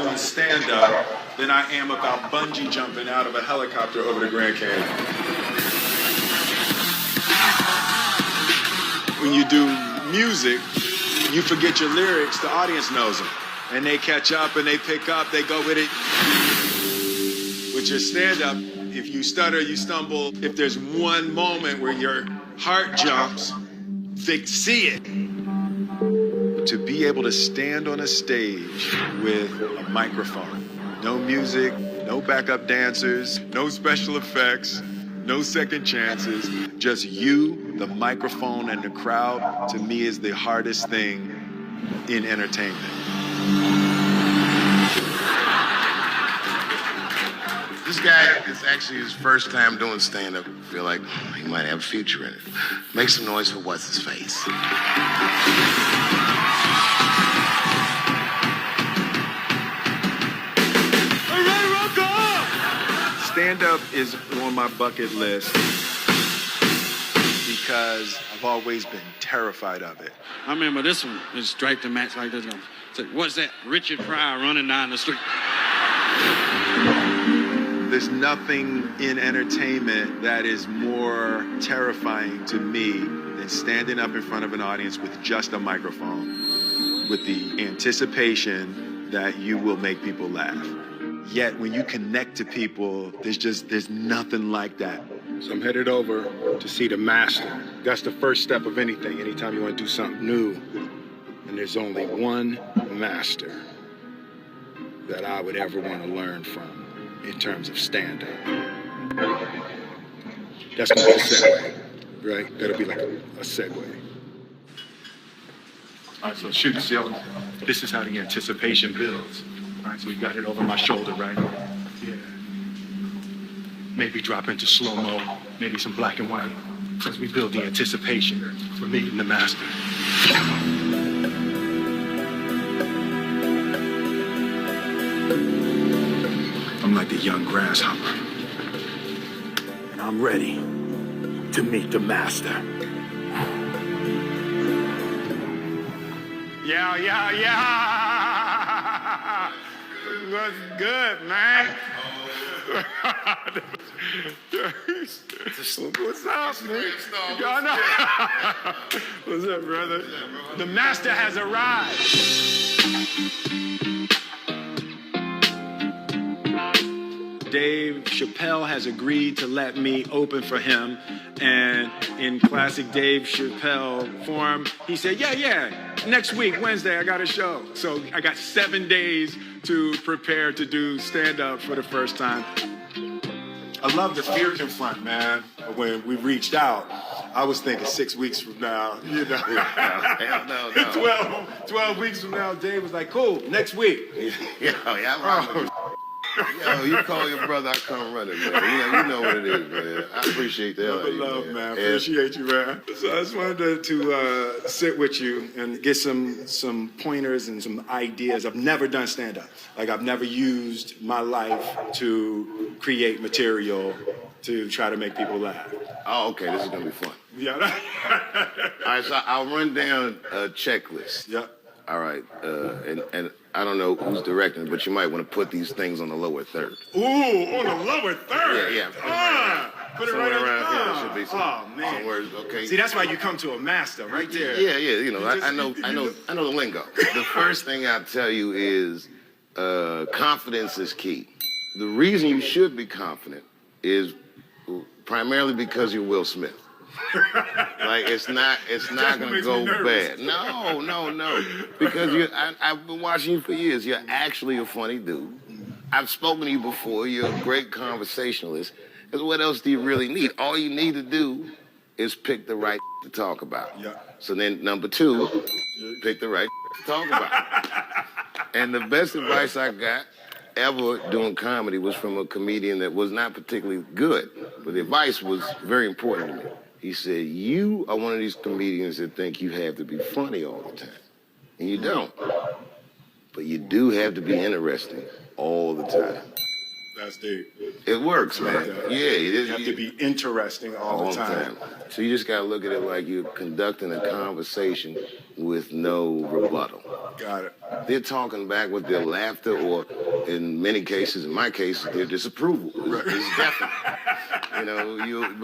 doing stand-up than I am about bungee jumping out of a helicopter over the Grand Canyon. When you do music, you forget your lyrics, the audience knows them. And they catch up and they pick up, they go with it. With your stand-up, if you stutter, you stumble. If there's one moment where your heart jumps, they see it. To be able to stand on a stage with a microphone, no music, no backup dancers, no special effects, no second chances, just you, the microphone, and the crowd, to me is the hardest thing in entertainment. This guy is actually his first time doing stand-up. I feel like he might have a future in it. Make some noise for what's his face. Stand-up is on my bucket list because I've always been terrified of it. I remember this one is straight to match like this. Said, what's that? Richard Pryor running down the street. There's nothing in entertainment that is more terrifying to me than standing up in front of an audience with just a microphone, with the anticipation that you will make people laugh. Yet when you connect to people, there's nothing like that. So I'm headed over to see the master. That's the first step of anything, anytime you want to do something new. And there's only one master that I would ever want to learn from in terms of stand-up. That's going to be a segue, right? That'll be like a segue. All right, so shoot, see, this is how the anticipation builds. All right, so we got it over my shoulder, right? Yeah. Maybe drop into slow-mo, maybe some black and white, as we build the anticipation for meeting the master. I'm like the young grasshopper, and I'm ready to meet the master. Yeah. What's good, man? What's up, man? What's up, brother? The master has arrived. Dave Chappelle has agreed to let me open for him, and in classic Dave Chappelle form, he said, yeah, next week, Wednesday, I got a show. So I got 7 days to prepare to do stand-up for the first time. I love the fear confront, man. When we reached out, I was thinking 6 weeks from now, you know. No. 12 weeks from now, Dave was like, cool, next week. Yo, you call your brother, I come running, man. You know what it is, man. I appreciate that. Love, man. Appreciate you, man. So I just wanted to sit with you and get some pointers and some ideas. I've never done stand-up. Like, I've never used my life to create material to try to make people laugh. Oh, okay. This is going to be fun. Yeah. All right, so I'll run down a checklist. Yep. All right, and I don't know who's directing, but you might want to put these things on the lower third. Ooh, on the lower third? Yeah. Put it right around here. there. Should be some words, okay? See, that's why you come to a master, right there. Yeah. You know, I know the lingo. The first thing I tell you is confidence is key. The reason you should be confident is primarily because you're Will Smith. Like it's not gonna go bad. No. Because I've been watching you for years. You're actually a funny dude. I've spoken to you before. You're a great conversationalist. Because what else do you really need? All you need to do is pick the right to talk about. Yeah. So then number 2, pick the right to talk about. And the best advice I got ever doing comedy was from a comedian that was not particularly good, but the advice was very important to me. He said, you are one of these comedians that think you have to be funny all the time. And you don't. But you do have to be interesting all the time. That's deep. It works, man. Yeah, you have to be interesting all the time. So you just got to look at it like you're conducting a conversation with no rebuttal. Got it. They're talking back with their laughter, or in many cases, in my case, their disapproval. It's definite. You know,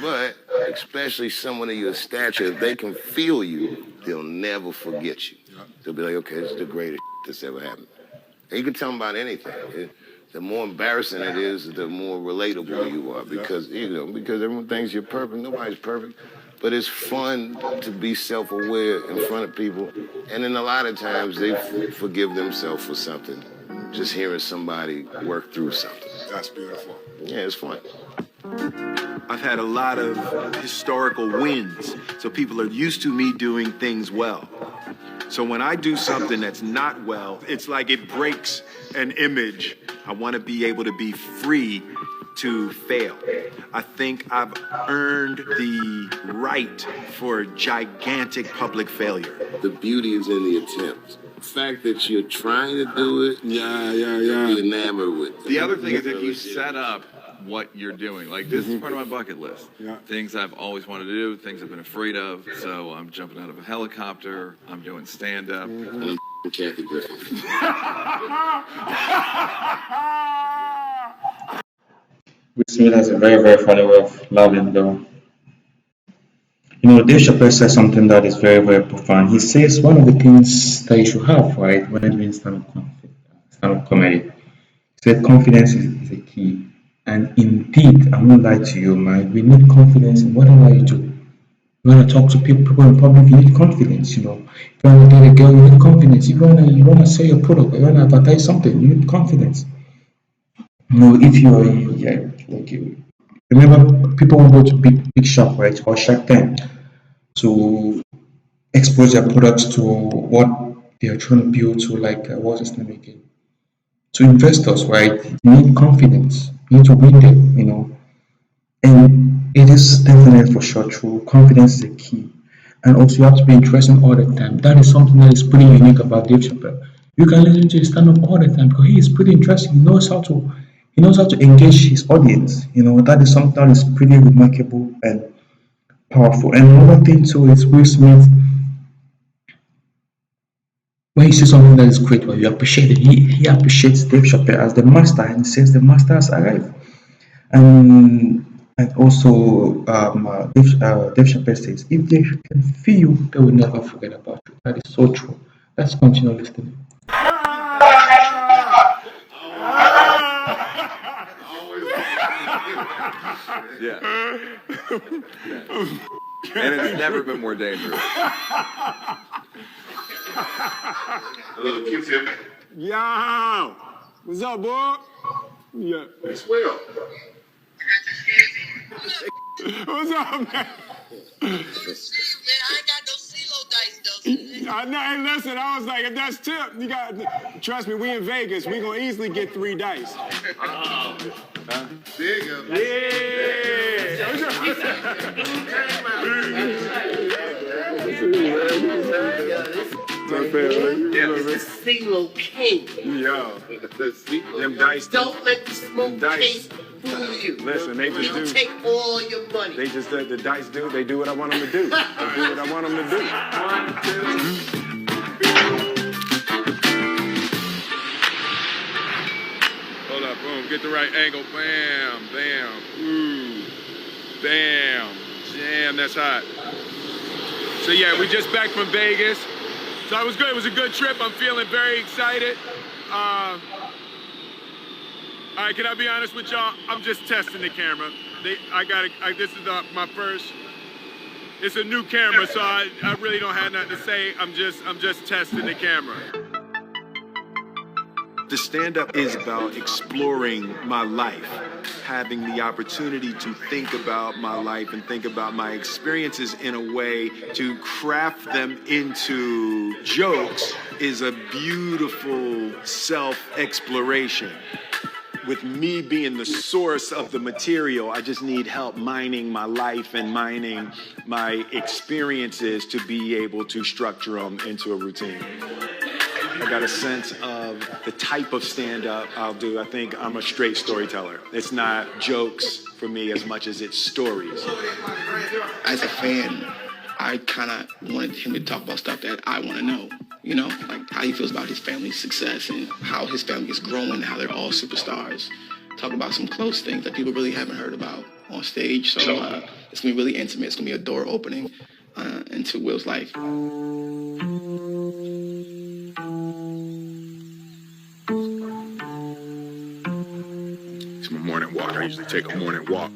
but especially someone of your stature, if they can feel you, they'll never forget you. They'll be like, okay, this is the greatest that's ever happened. And you can tell them about anything. The more embarrassing it is, the more relatable you are, because because everyone thinks you're perfect. Nobody's perfect, but it's fun to be self-aware in front of people, and then a lot of times they forgive themselves for something. Just hearing somebody work through something. That's beautiful. Yeah, it's fun. I've had a lot of historical wins, so people are used to me doing things well. So when I do something that's not well, it's like it breaks an image. I want to be able to be free to fail. I think I've earned the right for gigantic public failure. The beauty is in the attempt. The fact that you're trying to do it, you're enamored with it. The other thing is if you set up what you're doing. Like, this is part of my bucket list. Things I've always wanted to do, things I've been afraid of. So I'm jumping out of a helicopter. I'm doing stand-up. Kathy Griffin. Will Smith has a very, very funny way of laughing, though. You know, Dave Chappelle says something that is very, very profound. He says one of the things that you should have, right, when doing stand-up comedy, he said confidence is a key. And indeed, I won't lie to you, man, we need confidence in whatever you do. You want to talk to people in public, you need confidence, you know. If you want to date a girl, you need confidence. If you want to sell your product, you want to advertise something, you need confidence. You know, if you are, remember, people will go to big shop, right, or Shark Tank to expose their products to what they are trying to build to, like, what's his name again? To investors, right? You need confidence. You need to win them, you know. And it is definitely for sure true. Confidence is the key. And also, you have to be interesting all the time. That is something that is pretty unique about Dave Chappelle. You can listen to his stand up all the time because he is pretty interesting. He knows how to engage his audience. You know, that is something that is pretty remarkable and powerful. And another thing too is Will Smith. When you see something that is great, well, you appreciate it. He appreciates Dave Chappelle as the master, and he says the master has arrived. And also, Dave Chappelle says, if they can feel you, they will never forget about you. That is so true. Let's continue listening. Yeah. And it's never been more dangerous. A little Q-tip. Yo! What's up, boy? Yeah. It's Will. What's up, man? Man, I ain't got no CeeLo dice though. I know, hey, listen, I was like, if that's tip, you got, trust me, we in Vegas, we gonna easily get 3 dice. There you go. It's the CeeLo king. Yo, them dice. Don't let the smoke Dice. king fool you. Listen, they just He'll do. take all your money. They just the dice do. They do what I want them to do. They do what I want them to do. 1, 2. Hold up, boom. Get the right angle. Bam, bam. Ooh, bam. Damn, that's hot. So yeah, we just back from Vegas. So it was good. It was a good trip. I'm feeling very excited. All right, can I be honest with y'all? I'm just testing the camera. This is my first. It's a new camera, so I really don't have nothing to say. I'm just testing the camera. The stand-up is about exploring my life, having the opportunity to think about my life and think about my experiences in a way to craft them into jokes is a beautiful self-exploration. With me being the source of the material, I just need help mining my life and mining my experiences to be able to structure them into a routine. I got a sense of the type of stand-up I'll do. I think I'm a straight storyteller. It's not jokes for me as much as it's stories. As a fan, I kind of wanted him to talk about stuff that I want to know. you know, like how he feels about his family's success and how his family is growing and how they're all superstars. Talk about some close things that people really haven't heard about on stage. So it's gonna be really intimate. It's gonna be a door opening into Will's life. It's my morning walk. I usually take a morning walk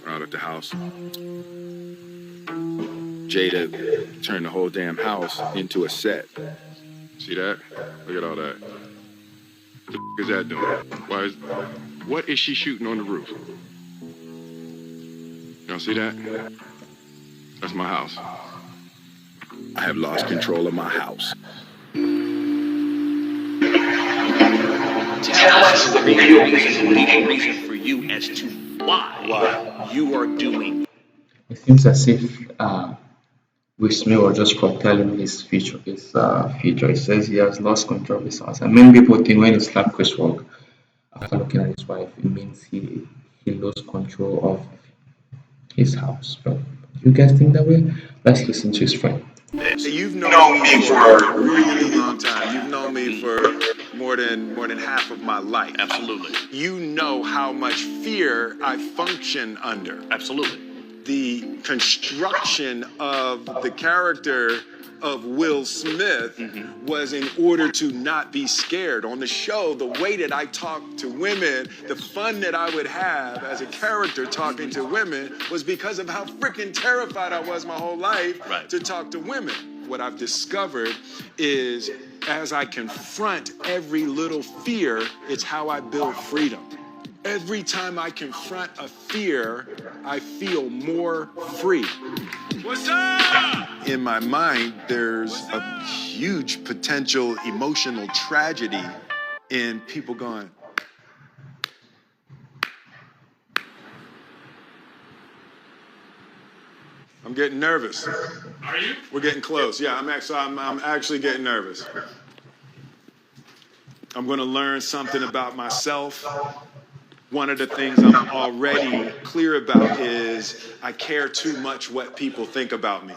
out at the house. Jada turned the whole damn house into a set. See that? Look at all that. What the is that doing? What is she shooting on the roof? Y'all see that? That's my house. I have lost control of my house. Tell us the real reason for you as to why you are doing. It seems as if Will Smith was just foretelling his future. He says he has lost control of his house. And many people think when he slapped Chris Rock after looking at his wife, it means he lost control of his house. But you guys think that way? Let's listen to his friend. You've known me for a really long time. You've known me for more than half of my life. Absolutely. You know how much fear I function under. Absolutely. The construction of the character of Will Smith was in order to not be scared. On the show, the way that I talked to women, the fun that I would have as a character talking to women was because of how freaking terrified I was my whole life to talk to women. What I've discovered is as I confront every little fear, it's how I build freedom. Every time I confront a fear, I feel more free. What's up? In my mind, there's a huge potential emotional tragedy in people going, I'm getting nervous. Are you? We're getting close. Yeah, I'm actually getting nervous. I'm going to learn something about myself. One of the things I'm already clear about is I care too much what people think about me.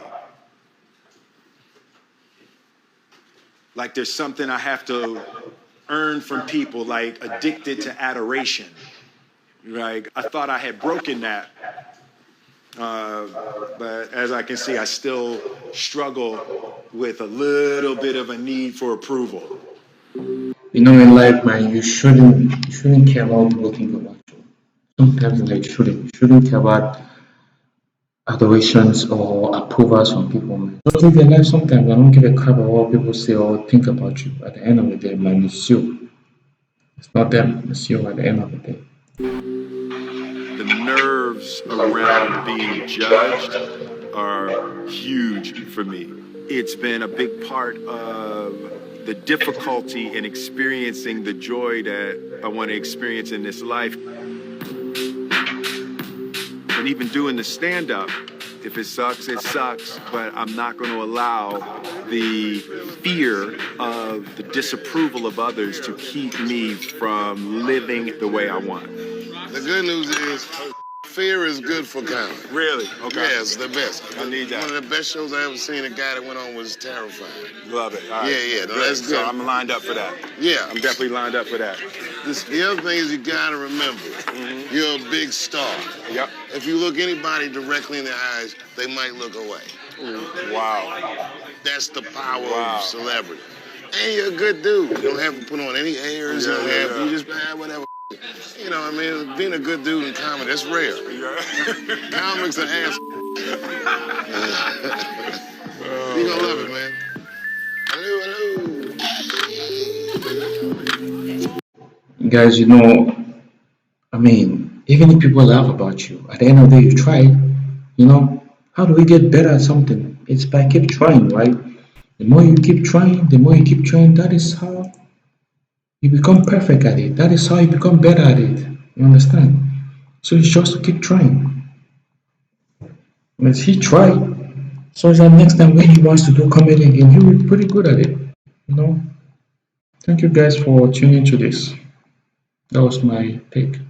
Like there's something I have to earn from people, like addicted to adoration. Like I thought I had broken that. But as I can see, I still struggle with a little bit of a need for approval. You know, in life, man, you shouldn't care about what people think about you. Sometimes, like, you shouldn't care about adorations or approvals from people, man. Just live your life. Sometimes I don't give a crap about what people say or think about you. At the end of the day, man, it's you. It's not them. It's you at the end of the day. The nerves around being judged are huge for me. It's been a big part of the difficulty in experiencing the joy that I want to experience in this life. And even doing the stand-up, if it sucks, it sucks, but I'm not going to allow the fear of the disapproval of others to keep me from living the way I want. The good news is fear is good for comedy. Really? Okay. Yeah, it's the best. I need that. One of the best shows I ever seen. A guy that went on was terrifying. Love it. All right. Yeah, no, that's good. So I'm lined up for that. Yeah. I'm definitely lined up for that. The other thing is you gotta remember, you're a big star. Yep. If you look anybody directly in the eyes, they might look away. Wow. That's the power of celebrity. And you're a good dude. You don't have to put on any airs. You just whatever. You know what I mean? Being a good dude in comedy, that's rare. Comics are ass. You gonna love it, man. Hello. Guys, you know, I mean, even if people laugh about you, at the end of the day, you try. You know, how do we get better at something? It's by keep trying, right? The more you keep trying, that is how you become perfect at it. That is how you become better at it. You understand? So it's just to keep trying. As he tried, so that next time when he wants to do comedy again, he will be pretty good at it. You know? Thank you guys for tuning to this. That was my take.